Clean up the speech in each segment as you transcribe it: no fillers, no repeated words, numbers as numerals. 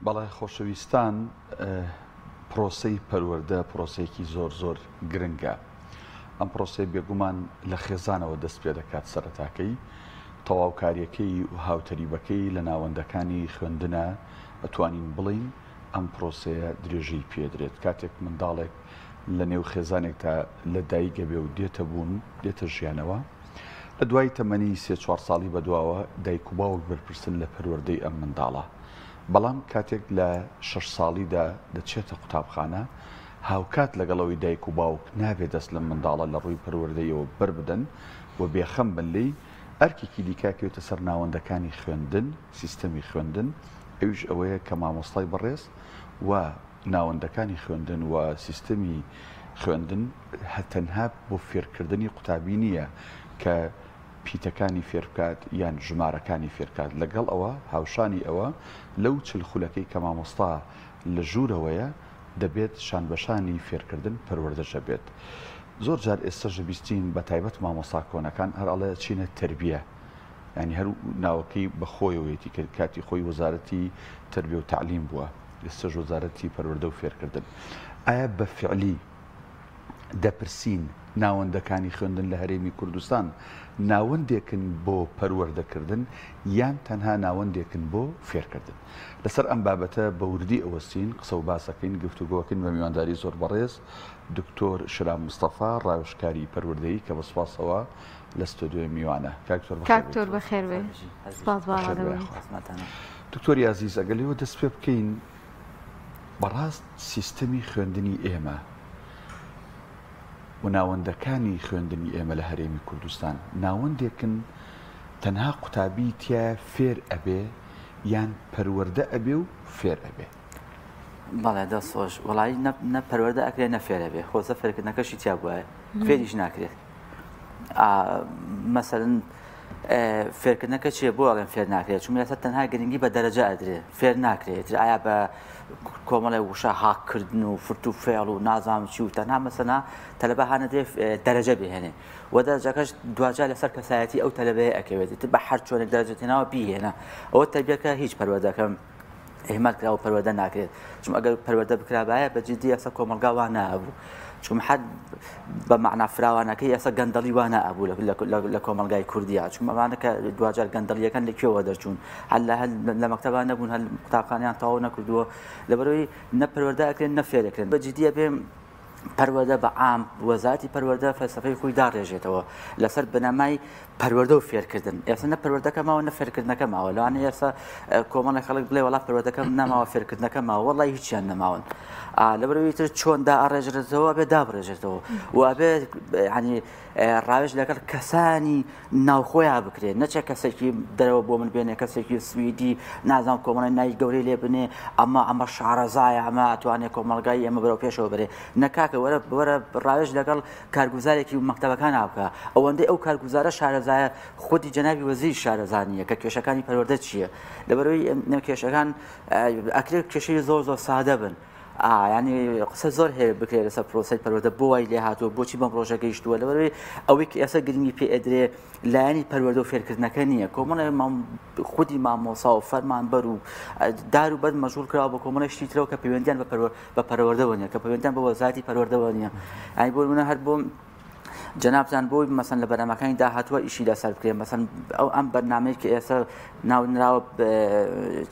بەڵای خۆشەویستان پرۆسەی پەروەردە پرۆسەیەکی زۆر گرنگە. ئەم پرۆسەی بێگومان لە خێزانەوە دەست پێ دەکات سەرەتاکەی تەواوکاریەکەی و هاوتەریبەکەی لە ناوەندەکانی خوێندنە ئەتوانین بڵین ئەم پرۆسەیە درێژەی پێدرێت. کاتێک منداڵێک لە نێو خێزانێکدا لە دایکە بێ و دێتە بوون دێتە ژیانەوە، لە دوای تەمەنی 3-4 ساڵی بەدواوە دایک و باوک بەرپرسن لە پەروەردەی ئەم منداڵە. بەڵام کاتێک لە 6 ساڵیدا دەچێتە قوتابخانە، هاوکات لەگەڵەوەی دایک و باوک نابێت دەست لە منداڵە لە ڕووی پەروەردەیەوە بەربدەن و بێخەم بن لێی ئەرکێکی دیکاکەوێتە سەر ناوەندەکانی خوێندن، سیستەمی خوێندن، ئەویش ئەوەیە کە مامۆستای بەڕێز و ناوەندەکانی خوێندن و سیستەمی خوێندن تەنها بۆ فێرکردنی قوتابی نییە کە پیتەکانی فێرکات یان ژمارەکانی فێرکات، لەگەڵ ئەوە هاوشانی ئەوە لەو چلخولەکەی کە مامۆستا لە ژوورەوەیە دەبێت شانبەشانی فێرکردن پەروەردەشە بێت. زۆر جار ئێستاژە بیستین بە تایبەت مامۆستا کۆنەکان هەر ئەڵێ چینە تربیە، ینی هەر ناوەکەی بەخۆیەوەیەتی کە کاتی خۆی وەزارەتی تربیە و تعلیم بووە، ئێستاژ وەزارەتی پەروەردە و فێرکردن. ئایا بە فعلی دەپرسین ناوەندەکانی خوێندن لە هەرێمی کوردستان ناوەندێکن بۆ پەروەردەکردن یان تەنها ناوەندێکن بۆ فێرکردن؟ لەسەر ئەم بابەتە بە وردی ئەوەستین قسە و باسەکەین، گفتوگۆکەین بە میوانداری زۆر بەڕێز دکتۆر شرام مستەفا، ڕاوێژکاری پەروەردەیی کە بەسپاسەوە لە ستۆدیۆی میوانە. کاکتۆر بەخێر بێ. سپاس باڵادەوەی. دکتۆری عەزیز، ئەگەر لێوە دەست پێ بکەین، بەڕاست سیستەمی خوێندنی ئێمە و ناوەندەکانی خوێندنی ئێمە لە هەرێمی کوردستان ناوەندێکن تەنها قوتابی تیا فێر ئەبێ یان پەروەردە ئەبێ و فێر ئەبێ؟ بەڵێ دەستۆش وەڵی نە پەروەردە ئەکرێت نە فێر ئەبێ، خۆزە فێرکردنەکەشی تیا بووە فێریش ناکرێت. مەسەڵەن فێرکردنەکە چیە بۆ ئەڵێن فێر ناکرێت؟ چون یاسا تەنها گرنگی بە دەرەجە ئەدرێ، فێر ناکرێت. ئایا بە کۆمەڵی وشە هاکردن و فرت و فێڵ و نازام چی و تەنها مەسەنا تەلەبە هانەدرێ دەرەجە بهێنێ و دەرەجەکەش دوجار لەسەر کەسایەتی ئەو تەلەبەیە ئەکەوێت بە هەر چۆنێک دەرەجەتێناوە بیهێنە. ئەوە تەربیەکە هیچ پەروەردەکەم ئێمە کراوە پەروەردە ناکرێت، چون ئەگەر پەروەردە بکرابایە بەجددی ئێستا کۆمەلگا وان نابوو، چون حد بە معنە فراوانەکەی ئێستا گەندەڵی وان نابوو لە کۆمەلگای کوردیا، چون ئەوانە کە دوجار گەندەڵیەکان لەکوێوە دەرچوون، هەل لە مەکتەبان نەبوون، هەل قوتابخانەیان تەواو نەکردووە، لەبەرەوەی نە پەروەردە ئەکرێن نە فێرەکرێن. بەجددیە بێم پەروەردە بە عام وەزارەتی پەروەردە فەلسەفەی خۆی داڕێژێتەوە لەسەر بنەمای پەروەردە و فێرکردن. ئێستا نە پەروەردەکە ماوە نە فێرکردنەکە ماوە، لەوانەیە ئێستا کۆمەڵێک خەڵک بڵێ وەڵا پەروەردەکە نەماوە فێرکردنەکە ماوە، وەڵی هیچیان نەماون. لەبەرەوەی تر چۆن دائڕێژێتەوە بێ دابڕێژێتەوە و ئەبێ ینی ڕاوێژ لەگەڵ کەسانی ناوخۆیان بکرێت، نەچێت کەسێکی دەرەوە بۆ من بێنێ، کەسێکی سویدی نازانام کۆمەڵی نای گەورەی لێ بنێ ئەمە شارەزایە، ئەمە ئەتوانێت کۆمەلگای ئێمە بەرەو پێشەوە بێ. نەکاکە وەرە ڕاوێژ لەگەڵ کارگوزارێکی مەکتەبەکان بکە، ئەوەندەی ئەو کارگوزارە شارەزایە خودی جەنابی وەزیری شارەزانیە کە کێشەکانی پەروەردە چییە. لەبەرەوەی کێشەکان ئەکرێت کێشەی زۆر سادە بن. ینی قسە زۆر هەیە بکرێت لەسەر پرۆسەی پەروەردە بۆ وای لێ هاتووە، بۆچی بەم ڕۆژە گەیشتووە، لەبەرەوەی ئەوەی کە ئێستا گرنگی پێ ئەدرێ لایەنی پەروەردە و فێرکردنەکە نییە. کۆمەڵی خودی مامۆسا و فەرمانبەر و دار و بەد مەژوور کراوە بە کۆمەڵی شتی ترەوە کە پەیوەندیان بە پەروەردەوە نیە، کە پەیوەندیان بە وەزارەتی پەروەردەوە نییە. ینی بۆ منە هەر بۆ جەنابجان بۆی مەسەن لە بەرنامەکانی داهاتووە ئیشی لەسەر بکرێن، مەسەن ئەم بەرنامەی کە ئێستا ناونراوە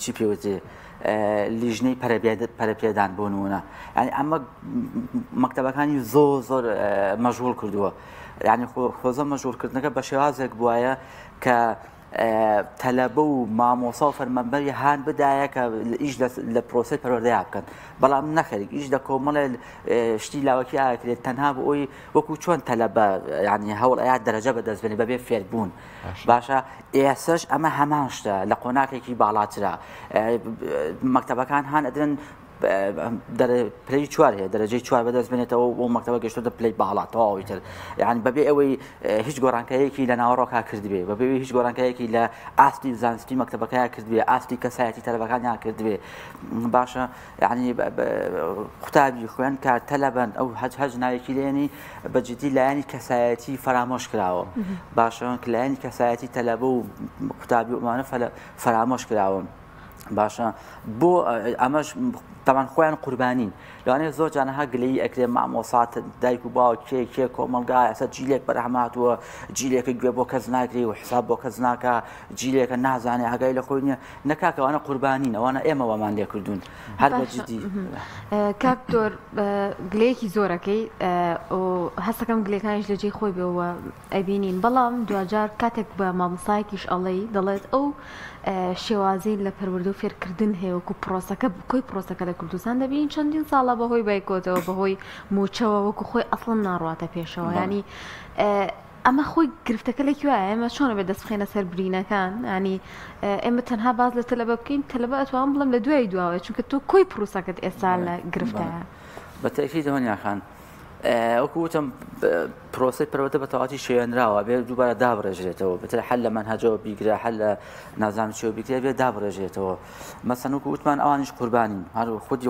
چی پێوتێ لیژنەی پەرەپێدان بۆ نمونە، ینی ئەمە مەکتەبەکانی زۆر مەژغوڵ کردووە. ینی خۆزە مەژغوڵکردنەکە بە شێوازێک بووایە کە تەلەبە و مامۆسا و فەرمانبەری هان بدایە کە ئیش لە پرۆسەی پەروەردەیە بکەن، بەڵام نەخەریک ئیش لە کۆمەڵێ شتی لاوەکی ئاکرێت تەنها بۆ ئەوی وەکو چۆن تەلەبە ینی هەوڵ ئەیات دەرەجە بەدەستبێنێ بەبێ فێربوون. باشە ئێسش ئەمە هەمان شتە لە قۆناکێکی باڵاترە. مەکتەبەکان هان ئەدرن پلەی 4 هەیە، دەرەجەی 4 بەدەست بێنێتەوە و مەکتەبە گەشتۆتە پلەی باڵاتەوەی تر، یعنی بەبێ ئەوەی هیچ گۆڕانکایەکی لە ناوەڕۆکا کردبێ، بەبێ هیچ گۆڕانکایەکی لە ئاستی زانستی مەکتەبەکەیان کردبێ، ئاستی کەسایەتی تەلەبەکانیان کردبێ. باشە ینی قوتابی خوێن کار تەلەبەن ئەو هەج ناوێکی لێنی بەجددی لایەنی کەسایەتی فرامۆش کراوە. باشە لایەنی کەسایەتی تەلەبە و قوتابی ئەمانە فرامۆش کراوە. باشە بۆ ئەمەش تاوان خۆیان قوربانین لەوانەیە زۆر جانەها گلەی ئەکرێ مامۆسات دایک و باوک کێ کۆمەلگای ئەسە جیلێک بەرەهماتوە جیلێکە گوێ بۆ کەس ناگری و حساب بۆ کەس ناکە جیلێکە نازانێ ئاگای لە خۆی نییە نەکاکەوانە قوربانین ئەوانە ئێمەوەمان لێ کردوون هەر بەجددی کاکتۆر گلەیەکی زۆرەکەی و هەستەکەم گلەکانیش لەجێ خۆی بێەوە ئەبینین بەڵام دوجار کاتێک بە مامۆسایەکیش ئەڵەی دەڵێت ئەو شێوازەی لە پەروەردە و فێرکردن هەیە وەکو پرۆسەکە کۆی پرۆسەکە لە کوردستان دەبین چەندین ساڵە بەهۆی بایکۆتەوە بەهۆی موچەوە وەکو خۆی ئەسڵم ناڕاتە پێشەوە ینی ئەمە خۆی گرفتەکە لەکوایە ئێمە چۆنە بێ دەست بخێنە سەر برینەکان ینی ئێمە تەنها باز لە تەلەبە بکەین تەلەبە ئەتوان بڵم لە دوای دواوە چونکە تۆ کۆی پرۆسەکەت ئێستا لە گرفتەیە بە تەکید دەوەنیاخان وەکو وتم پرۆسی پەروەردە بە تەواوەتی شێنراوە بێ دووبارە دابڕێژرێتەوە بەتر حل لە منهەجەوە بیگرە حل لە نازانم چێوە بیگرێ بێ دابڕێژێتەوە مەسەن وەکو وتمان ئەوانیش قوربانین هەر خودی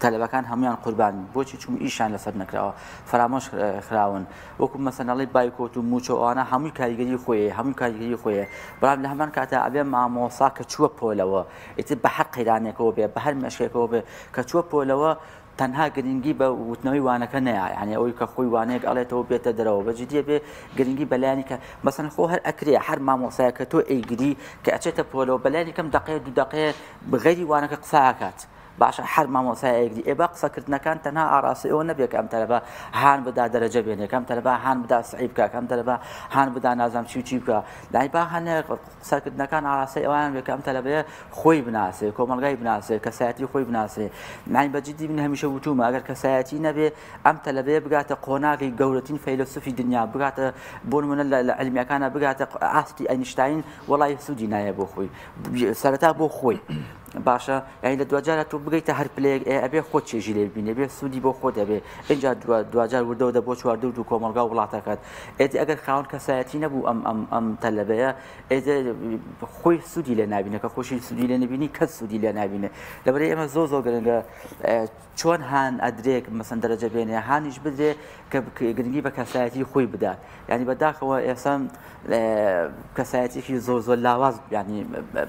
تەلەبەکان هەمویان قوربانین بۆچی چون ئیشان لەسەر نەکراوە فرامۆش خراون وەکو مەسەنەڵی بایکۆت و موچە ئەوانە هەمووی کاریگەری خۆیە هەمووی کاریگەری خۆیە بەڵام لە هەمان کاتە ئەبێ مامۆسا کە چووە پۆلەوە ئیتر بە هەر قەیرانێکەوە بێ بە هەر مەشکێکەوە بێ کە چووە پۆلەوە تەنها گرنگی بە وتنەوەی وانەکە نەیە یعنی ئەوەی کە خۆی وانەیەک ئەڵێتەوە بێتە دەرەوە بەجددیە بێ گرنگی بەلایانی کە مەسەن خۆ هەر ئەکرێ هەر مامۆسایە کە تۆ ئەیگری کە ئەچێتە پۆلەوە بەلایانی کەم دقەیە دوو دقەیە بغەیری وانەکە قساکات باشە هەر مامۆسایەکدی ئێبا قسەکردنەکان تەنها ئاراسی ئەوە نەبێت کە ئەم تەلەبە هان بدا دەرەجە بێنێ کەم تەلەبە هان بدا سعی بکە کەم تەلەبە هان بدا نازام چی بکە لای با هەنێ قسەکردنەکان ئاراسی ئەوان بێت کە ئەم تەلەبەیە خۆی بناسێ کۆمەلگای بناسێ کەسایەتی خۆی بناسێ نای بەجددی من هەمیشە وتومە ئەگەر کەسایەتی نەبێ ئەم تەلەبەیە بگاتە قۆناغی گەورەترین فەیلسوفی دنیا بگاتە بۆ نمونە لە علمیەکانە بگاتە ئاستی ئەینشتاین وەڵای سوودی نایە بۆ خۆی سەرەتا بۆ خۆی باشە یعنی لە دوجارە تۆ بگەیتە هەر پلەیەک ئەبێ خۆت چێژی لێ ببینێ بێ سوودی بۆ خۆت دەبێ اینجا دوجار وردەوە دە بۆ چواردە و دوو کۆمەلگا وڵاتەکەت ئێدی ئەگەر خاوەن کەسایەتی نەبوو ئەم تەلەبەیە ئێدە خۆی سوودی لێ نابینە کە خۆشی سوودی لێ نبینی کەس سوودی لێ نابینێ لەبەرەی ئێمە زۆر گرنگە چۆن هان ئەدرێک مەسەن دەرەجە بێنێ هانیش بدرێ کە گرنگی بە کەسایەتی خۆی بدات ینی بەداخەوە ئێستا کەسایەتێکی زۆر لاواز ینی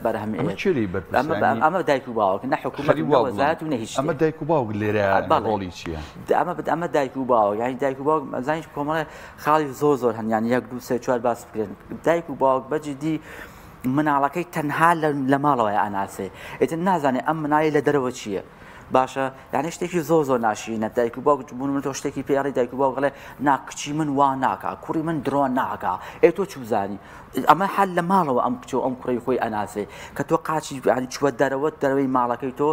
بەرهەمی ئەمە دایک و باوک نە حکوومەت وەزارەت و نە هیچ ئەمە دایک و باوک لێرە ڕۆڵی چییە ئەمە دایک و باوک ینی دایک و باوک زانیش کۆمەڵە خاڵی زۆر هەن یان 1 2 3 4 باس بکرێن دایک و باوک بەجددی مناڵەکەی تەنها لە ماڵەوەی ئاناسێ ئێتر نازانێ ئەم مناڵی لە دەرەوە چییە باشە یعنی شتێکی زۆر ناشینە دایک و باوک بوون تۆ شتێکی پێڕی دایک و باوک بڵێ ناکچی من وا ناکە کوڕی من درۆ ناکە ئێ تۆ چ بزانی ئەمە حل لە ماڵەوە ئەم کچۆ ئەم کوڕی خۆی ئەناسێ کە تۆ قاچی چوە دەرەوەی ماڵەکەی تۆ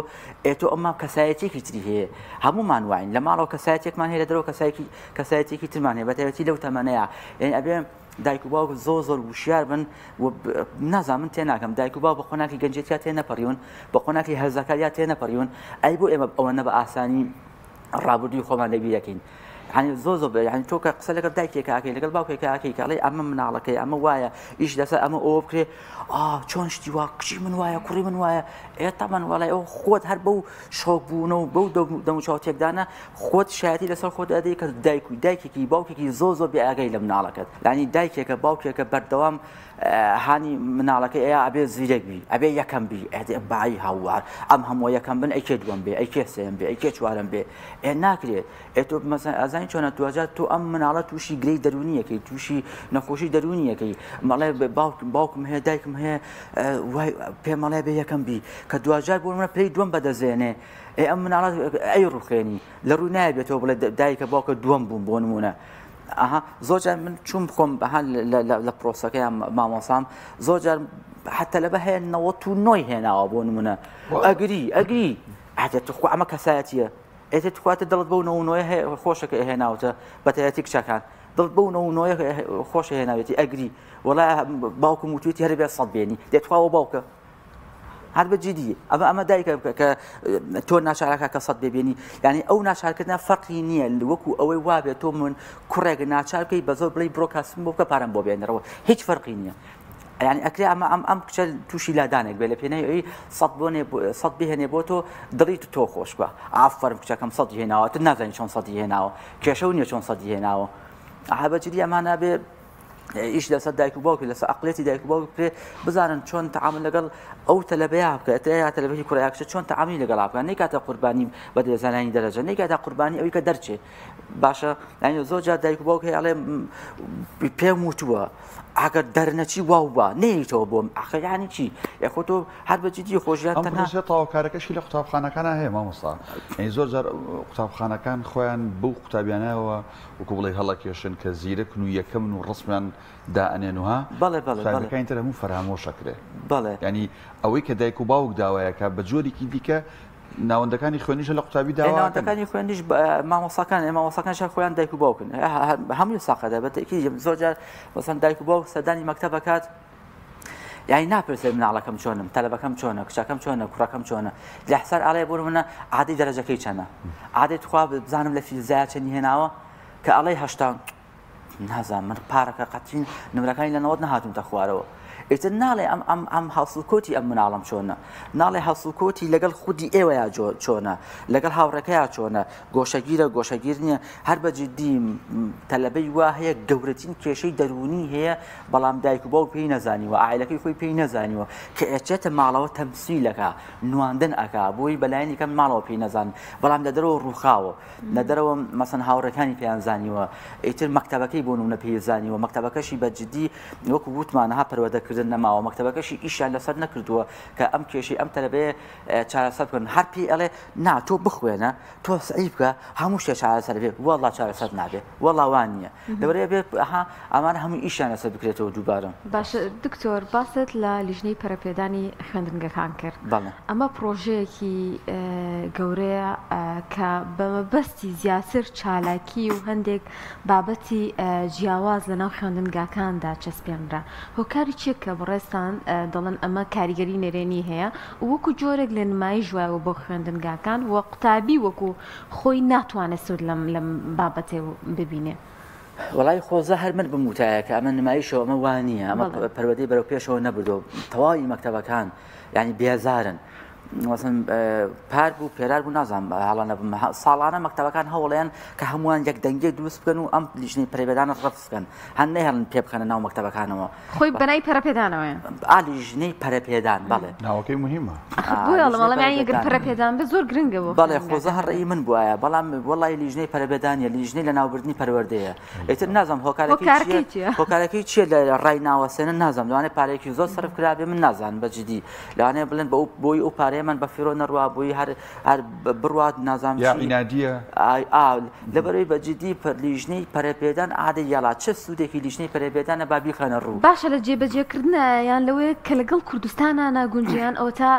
ئێ تۆ ئەمە کەسایەتێکی تری هەیە هەمومان واین لە ماڵەوە کەسایەتێکمان هەیە لە دەرەوە کەسایەتێکی ترمان هەیە بەتایبەتی لەو تەمەنەیە یعنی ئەبێ دایک و باوک زۆر وشیار بن و نازانم من تێناکەم دایک و باوک بە خۆناکی گەنجێتیا تێ نەپەڕیون بە خۆناکی هەرزەکاریا تێ نەپەڕیون ئەی بۆ ئێمە ئەوە نە بە ئاسانی ڕابردووی خۆمان لەبیرەکەین يعني زۆر يعني تۆ کە قسە لەگەڵ دایکێکاکەی لەگەڵ باوکێکاکەی کەڵێ ئەمە مناڵەکەی ئەمە وایە ئیش دەسە ئەمە ئەوە بکرێ چۆن شتی وا کچی من وایە کوڕی من وایە ئێتەمان وڵای ئەو خۆت هەر بەو شۆک بوونەوە بەو دەموچاوتێکدانە خۆت شایەتی لەسەر خۆت ئەدەی کە دایکێکی باوکێکی زۆر بێ ئاگەی لە مناڵەکەت ینی دایکێکە باوکێکە بەردەوام هانی مناڵەکەی ئەیە ئەبێ زیرەک بی ئەبێ یەکەم بی بای هاوار ئەم هەموو یەکەم بن ئەیکێ دووەم بێ ئەیکێ سێم بێ ئەیکێ چوارەم بێ ناکرێت ئێتۆ ئەزانی چۆنە توجار تۆ ئەم مناڵە تووشی گرەی دەرونیەکەی تووشی نەخۆشی دەرونیەکەی مەڵێ باوکم هەیە دایکم هەیە پێمەڵێ بێ یەکەم بی کە دوجار بۆ منە پێی دووەم بەدەزێنێ ئەم مناڵە ئەی ڕوخێنی لە ڕووی نایبێتەوە بڵێ دایکە باوکە دووەم بووم بۆ نمونە زۆرجار من چوون بخۆم لە پرۆسەکەی مامۆسام زۆرجار حتى لە بە هەیە 99 هێناوە بۆ نمونە ئەگری ئەتەخوا ئەمە کەسایەتیە ئێتە تواتە دڵت بەو 99 خۆشەکە هێناوتە بەتایەتی کچەکان دڵت بەو 99 خۆشە هێناوێتی ئەگری وەڵای باوکم وتوێتی هەر بێ سەد بێنی دێتخواوە باوکە هەر بەجددی ئەمە دایکە کە تۆ ناچارەکە کە سەد ببێنی ینی ئەو ناچارکردن فەرقی نییە وەکو ئەوەی وابێت تۆ من کوڕێک ناچار بکەی بە زۆر بڵی بڕۆکاسم بۆ بکە پارەم بۆ بێنەرەوە هیچ فەرقی نییە ینی ئەکرێ ئەم کچە تووشی لادانێک بێ لە پێنەی ئەوی سەد بهێنێ بۆ تۆ دڵیت تۆ خۆش بە ئافەرم کچەکەم سەدی هێناوە تر نازانی چۆن سەدی هێناوە کێشە و نییە چۆن سەدی هێناوە بەجددی ئەمانە بێ ئیش لەسەر دایک و باوکی لەسەر عقلێتی دایک و باوک پێ بزانن چۆن تەعامل لەگەڵ ئەو تەلەبەیە بکات یا تەلەبەی کوڕیاکچە چۆن تەعامی لەگەڵا بکات نەکاتە قوربانی بەدەزانانی دەرەجە نەکاتە قوربانی ئەوەی کە دەرچێ باشە یعنی زۆر جار دایک و باوک هەیە ئەڵێ پێم وتووە ئەگەر دەرنەچی واو بە نەیتەوە بۆم ئەخە یانی چی یاخۆ تۆ هەر بەجددی خۆشیان تەنها تەواوکارەکەشی لە قوتابخانەکانە هەیە مامۆستا ئەی زۆر جار قوتابخانەکان خۆیان بەو قوتابیانەوە وەکو بڵێ هەڵەکێشن کە زیرەکن و یەکەمن و ڕسمیان دائەنێنوها قوتابەکانی تر هەموو فەرامۆشەکرێ بەڵێ ینی ئەوەی کە دایک و باوک داوایەکە بە جۆرێکی دیکە ناوەندەکانی خوێنیش لە قوتابی داواەکانی خوێنیش مامۆساکان خۆیان دایک و باوکن هەموو ساقەدا بەتەکی زۆر جار مەسەن دایک و باوک سەردانی مەکتەب بکات یعنی ناپرسێ مناڵەکەم چۆنم تەلەبەکەم چۆنە کچەکەم چۆنە کوڕەکەم چۆنە لە حسار ئاڵێ بۆ منە عادی دەرەجەکەی چەنە عادێت خوا بزانم لە فیزیکا چەندی هێناوە کە ئەڵێ هەشتا نازانم من پارەکە قەتین نمرەکانی لە 90 نەهاتومتە خوارەوە ئیتر ناڵێ ئەم هەوسڵکۆتی ئەم مناڵم چۆنە ناڵێ هەوسڵکۆتی لەگەڵ خودی ئێوەیە چۆنە لەگەڵ هاوڕێکەیە چۆنە گۆشەگیر نییە هەر بەجددی تەلەبەی وا هەیە گەورەترین کێشەی دەرونی هەیە بەڵام دایک و باوک پێی نەزانیوە ئایلەکەی خۆی پێی نەزانیوە کە ئەچێتە ماڵەوە تەمسیلەکە نواندن ئەکا بۆی بەلایەنی کەم ماڵەوە پێی نەزان بەڵام لە دەرەوە ڕووخاوە لە دەرەوە مەسەن هاوڕەکانی پێیان زانیوە ئیتر مەکتەبەکەی بۆ نمونە پێی زانیوە مەکتەبەکەشی بەجددی وەکو وتمانەها پەروەردە نەماوە مەکتەبەکەشی ئیشیان لەسەر نەکردووە کە ئەم کێشەی ئەم تەلەبەیە چارەسەر بکەن هەر پێی ئەڵێ نا تۆ بخوێنە تۆ سعی بکە هەموو شتێ چارەسەر بێ وەڵڵا چارەسەر نابێ وەڵڵا وان نییە لەبەرەیە بێ ئەمان هەموو ئیشیان لەسەر بکرێتەوە دووبارە باشە دکتۆر باست لە لیژنەی پەرەپێدانی خوێندنگەکان کرد ئەمە پرۆژەیەکی گەورەیە کە بەمەبەستی زیاتر چالاکی و هەندێک بابەتی جیاواز لەناو خوێندنگاکاندا چەسپێنرا هۆکاری چیە کە بەڕێستان دەڵێن ئەمە کاریگەری نەرێنی هەیە وەکو جۆرێک لە نمایش وایەوە بۆ خوێندنگاکان وە قوتابی وەکو خۆی ناتوانێت سود لەم بابەتێ ببینێ وڵای خۆزە هەر من بموتایە کە ئەمە نمایشەوە ئەمە وانە ئەمە پەروەردەی بەرەو پێشەوە نەبردەوە تەواوی مەکتەبەکان یعنی بێزارن وەسن پار بوو پێرار بوو نازانم هەڵە نەبم ساڵانە مەکتەبەکان هەوڵیان کە هەمووان یەک دەنگێ دروست بکەن و ئەم لیژنەی پەرەپێدانە ڕەفز بکەن هەن نەهێڵن پێ بخەنە ناو مەکتەبەکانەوە خۆی بەنای پەرەپێدانەوەیە لیژنەی پەرەپێدان بەڵێ ناوەکەی مهمە بۆڵەمەڵەمیان یەگر پەرەپێدان بە زۆر گرنگەوە بەڵێ خۆزە هەڕێی من بووایە بەڵام وەڵی لیژنەی پەرەپێدانیە لیژنەی لە ناوبردنی پەروەردەیە ئیتر نازانم هۆکارەکەی چیە لە ڕای ناوەسێنە نازانم لەوانێ پارێکی زۆر سەرف کرابێ من نازانم بەجددی لەوانێ بڵێن بۆی ئەو پارەیەمان بە فیرۆ نەڕوا بووی هەر بڕوات نازانم یاعینادیە لەبەرەوەی بەجددی لیژنەی پەرەپێدان عادەی یاڵا چه سوودێکی لیژنەی پەرەپێدانە با بیخەنە ڕوو باشە لە جێبەجێکردنە یان لەوەیە کە لەگەڵ کوردستانە ناگونجیان ئەو تا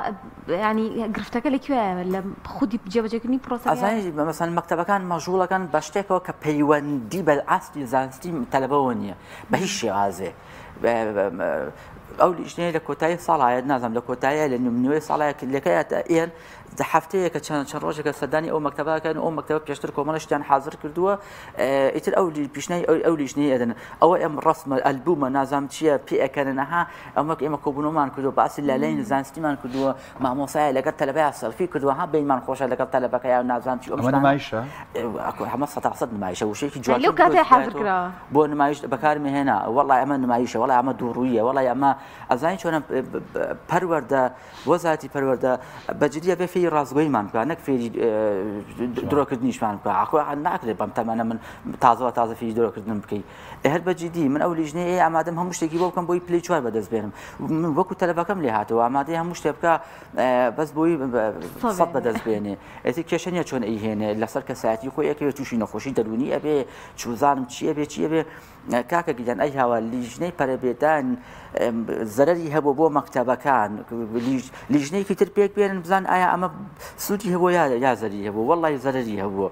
ینی گرفتەکە لەکوێ لە خودی جێبەجێکردنی پرۆسەزانی مەسەن مەکتەبەکان مەژوڵەکان بە شتێکەوە کە پەیوەندی بە ئاستی زانستی تەلەبەوە نییە بە هیچ شێوازێ ئەو لیژنەیە لە کۆتایی ساڵایەت نازانم لە کۆتاییە لە نوێی ساڵایە لەکەیە ئێن هەفتەیەکە چەند ڕۆژێکە سەردانی ئەو مەکتەبەکان ئەو مەکتەبە پێشتر کۆمەڵشتیان حاضر کردووە ئیتر ئەو پیشنەی ئەو لیژنەی ئەدەن ئەوە ئەم ڕسمە ئەلبومە نازانم چییە پێ ئەەکەنەها ئەمە کۆبوونەوەمان کردو باسی لەلەین زانستیمان کردووە مامۆسایە لەگەڵ تەلەبەیە سەلفی کردووە ها بینمان خۆشە لەگەڵ تەلەبەکەیان نازانم چی نمایشە هەمە 100% نمایشە وشەیەکی جوان لەو کاتێ حاضر کراوە بۆ نمایش بەکارمێهێنا وەڵای ئەمە نمایشە وەڵای ئەمە دووڕوویە وەڵای ئەمە ئەزانی چۆنە پەروەردە وەزارەتی پەروەردە بەجددیە بێ فێری ڕازگۆیمان بکە نەک فێری درۆکردنیشمان بکە ئاخۆ ناکرێت بەم تەمەنە من تازە فێری درۆکردن بکەیت هەر بەجددی من ئەو لیژنەیە ئامادەم هەموو شتێکی بۆ بکەم بۆی پلەی 4 بەدەست بێنم من وەکو تەلەبەکەم لێ هاتەوە ئامادەی هەموو شتێ بکە بەس بۆی 100 بەدەست بێنێ ئەتی کێشە نییە چۆن ئەیهێنێ لەسەر کەسایەتی خۆی یەکەوێ تووشی نەخۆشی دەرونی ئەبێ چوزانم چیە بێ کاکە گیان ئەی هاوە لیژنەی پەرەپێدان زەرەری هەبوو بۆ مەکتەبەکان لیژنەیەکی تر پێک بێنن بزان ئایا ئەمە سوودی هەبوو یا زەری هەبوو وەڵی زەرری هەبووە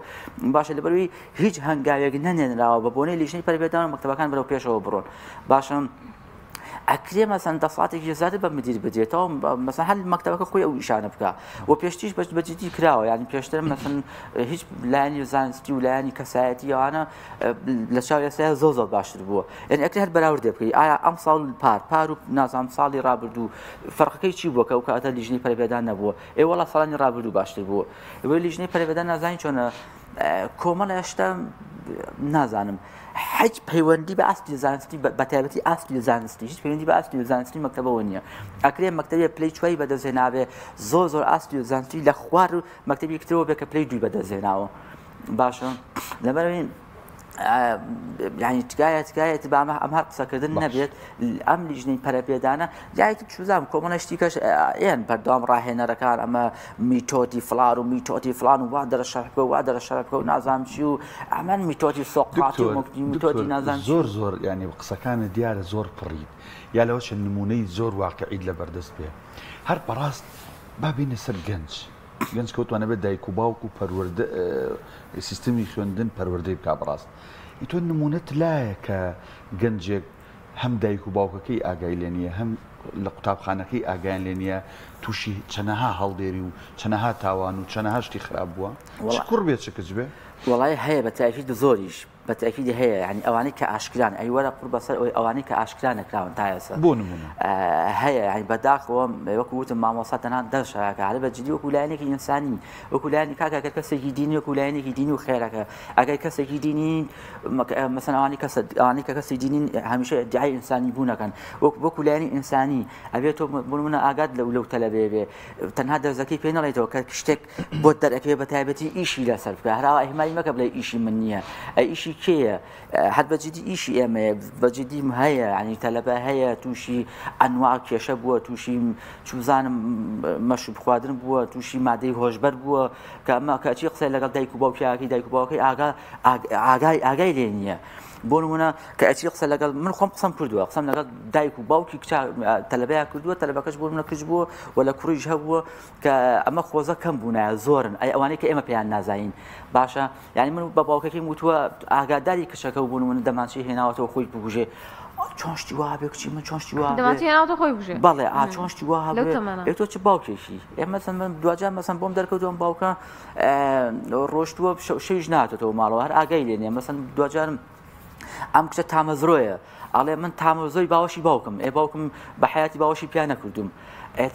باشە لەبەروی هیچ هەنگاوێک نەنێنراوە بە بۆنەی لیژنەی پەرەپێدان مەکتەبەکان بەرەو پێشەوە بڕۆن باشە ئەکرێ مەسەن دەسڵاتێکی زیاتر بە مدیر بدرێتەوە مەسەن هەر مەکتەبەکە خۆی ئەو ئیشانە بکە و پێشتیش بەجددی کراوە یعنی پێشتر مەسەن هیچ لایەنی زانستی و لایەنی کەسایەتی ئەوانە لە چاو ئێستایا زۆر باشتر بووە یعنی ئەکرێ هەر بەراورد بکەیت ئایا ئەم ساڵ پار و نازانم ساڵی ڕابردوو فەرقەکەی چی بووە کە ئەو کاتە لیژنەی پەرەپێدان نەبووە وەڵا ساڵانی ڕابردوو باشتر بووە لیژنەی پەرەپێدان نازانین چۆنە کۆمەڵ هێشتا نازانم هیچ پەیوەندی بە ئاستی زانستی بە تایبەتی ئاستی زانستی هیچ پەیوەندی بە ئاستی زانستی مەکتەبەوە نییە ئەکرێ مەکتەبێ پلەی چواری بەدەستهێنابێ زۆر ئاستی زانستی لە خوار و مەکتەبی کتەوە بێ کە پلەی دوی بەدەستهێناوە باشە لەبەرەوەی يعني تكاية بامه أمهر قصة كذن نبيت الأمر يجني بربيدانا جاي تشوزام كمان اشتيكش يعني بردام راهنا ركان أما ميتوتي فلان وبعد الشرب ونازم شو عمل ميتوتي سوقات ميتوتي نازم زور يعني قصة كان ديار زور بريد يا لوش النموني زور واقعي لبردس به هر براست بابين السر گەنج کەوتوانە بێت دایک و باوک و پەروەردە سیستمی خوێندن پەروەردەی بکا بڕاست ئیتۆ نمونەت لایە کە گەنجێک هەم دایک و باوکەکەی ئاگای لێ نییە هەم لە قوتابخانەکەی ئاگایان لێ نییە تووشی چەنەها هەڵدێری و چەنەها تاوان و چەنەها شتی خراپ بووە چ کوڕ بێت چ کچ بێ وڵای هەیە بە تاکید زۆریش بەتأكيد هي يعني أواني كأشكلان أي ولا قرب صار أواني كأشكلان كلاون تايسا بونمونه هي يعني بداخ وقوة مع مصادنا درش على بجدي وكلاني كإنساني وكلاني كذا كسيديني وكلاني كديني وخيرك أجا كسيديني مثلا أواني كسيديني هميشه ادعاء إنساني بونا كان وكلاني إنساني أبيتو بونمونه أجد لو تلبيه تنها درزكي بينا ليتو كشتك بود أكيد بتعبتي إيشي لا سلف كهرا إهمالي ما قبل إيشي منيها أي إيشي كيه حد بجدي إيشي أما بجدي مهيا يعني تلبه هيا توشي أنواع كيشة بوا توشي شو زان مش بخوادن بوا توشي معدي هوجبر بوا كأما كأشي قصة لقى دايكو باوكي آجا لينيا بونمونه كأشي قصة لقى من خم قسم كردوا قسم لقى دايكو باوكي كشا تلبه كردوا تلبه كش بونمونه كجبوا ولا كوريج هوا كأما خوازا كم بونا زورن أي أواني كأما بيان نازعين باشا يعني من باوكي متوا آجاداري كشكاو بونمونه دمانشي هنا وتوخوي بوجه چۆنشتی وا بێ کچی من چۆنشتی وا دەماتێناوتە خۆی بژێ بەڵێ چۆنشتی وا بێ تۆ چ باوکێکی ئێمە من دوجار مەسەن بۆم دەرکەوتەوەم باوکە ڕۆشتووە شەیژ ناتێتەوە ماڵەوە هەر ئاگای لێنێ مەسەن دوجارم ئەم کچە تامەزرۆیە ئەڵێ من تامەزۆی باوەشی باوکم باوکم بە حیاتی باوەشی پیا نەکردوم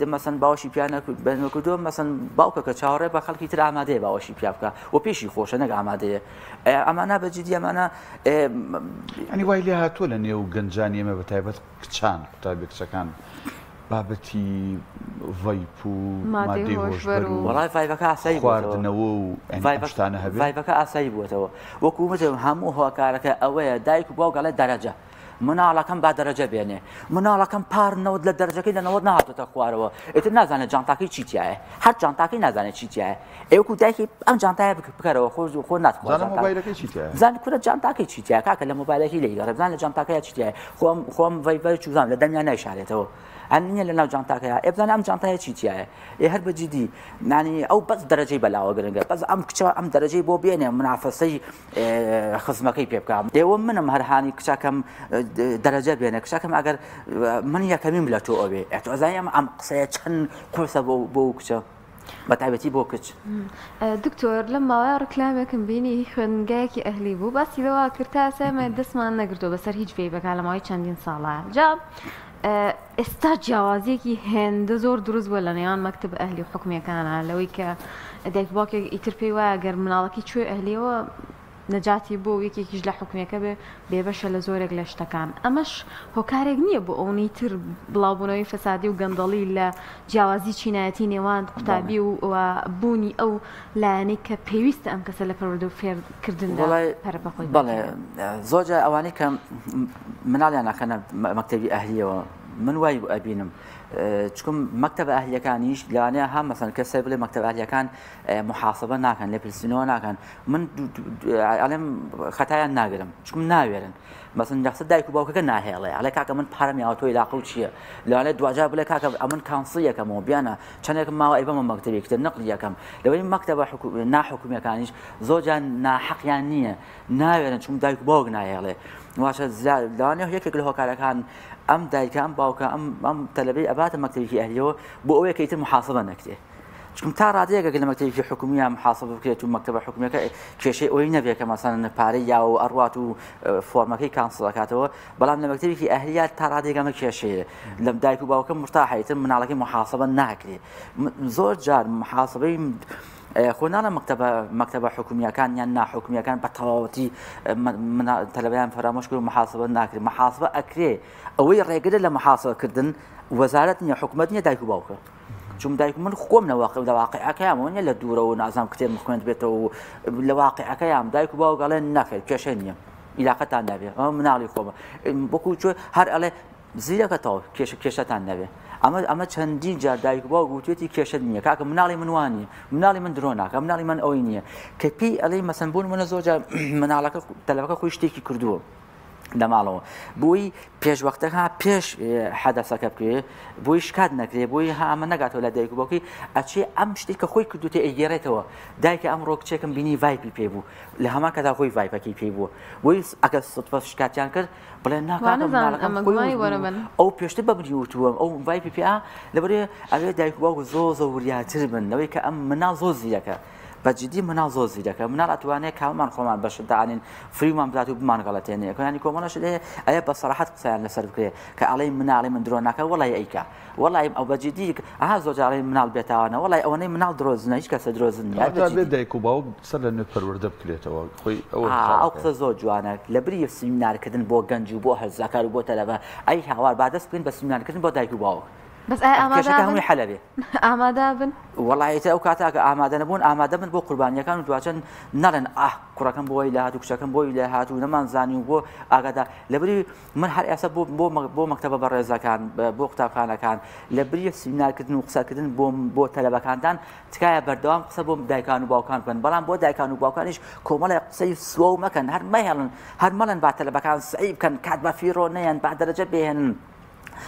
مثلا باوشی پیانه بنکردم مثلا باوکه که چهاره با خالقی تر آماده باوشی پیافکا و پیشی خوشه نگ آماده اما نه بجدی اما نه يعني وایلی هاتو لنی و گنجانی ما بتایبت کچان کتابی کچکان بابتی وایپو مادی هوشبرو والله فایبکا عصایی بود خواردنەوە يعني اشتانه هبه فایبکا عصایی بود و کومت همو هوا کارکه اوه دایک باوک علی درجه مناڵەکەم با دەرەجە بێنێ مناڵەکەم پار نەوت لە دەرەجەکەی لەنەوەت نهاتۆتە خوارەوە ئێتر نازانێت جانتاکەی چیتیایە هەر جانتاکەی نازانێت چیتیایە ئێوەکو دایکی ئەم جانتایە بکەرەوە خۆ ناتخوازانە زان کورە جانتاکەی چیتیایە کاکە لە مۆبایلەکەی لێگەڕێ بزان لە جانتاکەیە چیتیایە خۆم ڤایڤەر چوزان لە دەنیا نایشارێتەوە هەنیە لە ناو جانتاکەیە ئێبزانە ئەم جانتایە چیتیایە هەر بەجددی نانی ئەو بەس دەرەجەی بەلاوە گرنگە بەس ئەم کچە ئەم دەرەجەی بۆ بێنێ منافەسەی خزمەکەی پێ بکەم ئێوە منم هەرهانی کچاکەم درجة بينك شكل أجر من يكمل لا تو أبي اعتذاري أم قصة كن قصة بوكشة بتعبتي بوكش دكتور لما ركلامك بيني خنجاكي أهلي بو بس إذا كرتها سامع دسمان نقدر بس هيج في بك على ما يشندين صالة جاب استاج جوازيكي هند زور دروز ولا نيان مكتب أهلي وحكمي كان على لويك دايك باكي يتربي واجر من على كي شو أهلي و نجاتی بۆ یەکێکیش لە حکومەکە بێ بێبەشە لە زۆرێک لە شتەکان ئەمەش هۆکارێک نییە بۆ ئەوەی تر بڵاوبوونەوەی فەسادی و گەندەڵی لە جیاوازی چینایەتی نێوان قوتابی و بوونی ئەو لایەنەی کە پێویستە ئەم کەسە لە پەروەردە و فێرکردندا پەرەپەخۆی بەڵێ زۆرجار ئەوانەی کە مناڵیان ناکەنە مەکتەبی ئەهلیەوە من وای ئەبینم چکم مەکتەبە ئەهلیەکانیش لەوانەیە هەم مەسەن کەسێ بڵێ مەکتەبە ئەهلیەکان محاسبە ناکەن لە پرسیینەوە ناکەن من ئەڵێم خەتایان ناگرم چکم ناوێرن مەسەن دەخسە دایک و باوکەکە ناهێڵێ ئەڵێ کاکە من پارەمی ئاوتۆی لاقە و چییە لەوانێت دوجار بڵێ کاکە ئەمن کانسڵیەکەمەوە بیانە چەندێکم ماوە ئەی بەمە مەکتەبێکتر نەقلی یەکەم لەوەی مەکتەبە ناحکومیەکانیش زۆرجار ناحەقیان نییە ناوێرن چون دایک و باوک ناهێڵێ واشە لەوانەیە یەکێک لە هۆکارەکان ئەم دایکە ئەم باوکە ئەم تەلەبەی ئەباتە مەکتەبێکی ئەهلیەوە بۆ ئەوەیە کە ئیتر محاسبە نەکرێ چکم تا ڕادەیەکە لە مەکتەبێکی حکومیە محاسبە بکرێت و مەکتەبە حکومیەکە کێشەی ئەوەی نەبێت کە مەسەڵەن پارەی یا و ئەڕوات و فۆرمەکەی کانسڵەکاتەوە بەڵام لە مەکتەبێکی ئەهلیە تا ڕادێکەمە کێشەیە لەم دایک و باوکە مرتاحیتر مناڵەکەی محاسبە ناکرێ زۆر جار محاسبەی خۆناڵە مەکتەبە حکومیەکان یان ناحکومیەکان بە تەواوەتی تەلەبەیان فەرامۆش کرد و محاسبە ناکرێت محاسبە ئەکرێ ئەوەی ڕێگرە لە محاسبەکردن وەزارەت نییە حکومەت نییە دایک و باوکە چون دایک من خۆم لە واقعەکەیان نیە لە دوورەوە نازام کتێب خوێند بێتەوە لە واقعەکەیان دایک و باوک ئەڵێن نەکرێت کێشە نییە عیلاقەتان نەبێ ئەمە مناڵی خۆمە بۆکو چۆ هەر ئەڵێ زیرەکەتەوە کێشەتان نەبێ ئەمە چەندین جار دایک و باوک گوتوێتی کێشە نییە کاکە مناڵی من وانە مناڵی من درۆ ناکە مناڵی من ئەوەی نییە کە پێی ئەڵێ مەسەن بوون منە زۆر مناڵەکە تەلەبەکە خۆی شتێکی کردووە لە ماڵەوە بۆی پێشوەختەکە پێش حەدەسەکە بکرێ بۆی شکات نەکرێ بۆی ئەمە نەگاتەوە لە دایک و باوکی ئەچێ ئەم شتێک کە خۆی کردوتە ئەیگێڕێتەوە دایکە ئەمڕۆ کچێکم بینی ڤایپی پێ بوو لە هەمان کەدا خۆی ڤایپەکەی پێی بووە بۆی ئەگەر سوتفە شکاتیان کرد بڵێن ئەو پێشتر بەبری وتووەم ئەو ڤایپی پێ لەبەرێ ئەوێ دایک و باوک زۆ وریاتر بن لەوەی کە ئەم مناڵ زۆر زیرەکە بەجددی مناڵ زۆر زیرەکە مناڵ ئەتوانێت کامان خۆمان بەشدانین فریمان بدات و بمانگەڵەتێنێ کۆیانی کۆمەڵەش لێ ئەیە بە سەراحەت قسەیان لەسەر بکرێ کە ئەڵێ مناڵی من درۆ ناکە وەڵای ئەیکا وەڵای ئەو بەجددی زۆر جارێ مناڵ بێتاوانە وەڵای ئەوەنەی مناڵ درۆزنە هیچ کەسە درۆزن بێ دایک و باوک سەر لە نوێ پەروەردە بکرێتەوە خۆی ئەو قسە زۆر جوانە لە بری سیمینارکردن بۆ گەنج و بۆ هەرزاکار و بۆ تەلەبە ئەی هاوار بادەست بکەین بە سیمینارکردن بۆ دایک و باوک بس ئامادە حەلەبێ ئامادە بن وەڵایەتە ئەو کاتاکە ئامادە نەبوون ئامادە بن بۆ قوربانیەکان و دوچەند نەڵێن کوڕەکەم بۆی لە هاتوو کچەکەم بۆی لە هاتوو نەمانزانی و بۆ ئاگادا لەبری من هەر ئێستا بۆ مەکتەبە بەڕێزەکان بۆ قوتابخانەکان لە بری سیمینارکردن و قسەکردن بۆ تەلەبەکاندان تکایە بەردەوام قسە بۆ دایکان و باوکان بن بەڵام بۆ دایکان و باوکانیش کۆمەڵی قسەی سووە و مەکەن هەر مەهێڵن هەر مەڵەن با تەلەبەکان سعی بکەن کات بە فیڕۆ نەیەن با دەرەجە بێنن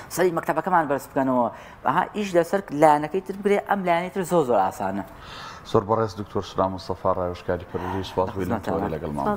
سەری مەکتەبەکەمان بەرز بکەنەوە ئیش لەسەر لایەنەکەی تر بگرێ ئەم لایەنەی تر زۆر ئاسانە زۆر بەڕێز دکتۆر سلام مستەفا ڕایۆشکاری پەروەردەی سوپاس بووی لەگەڵ ماوە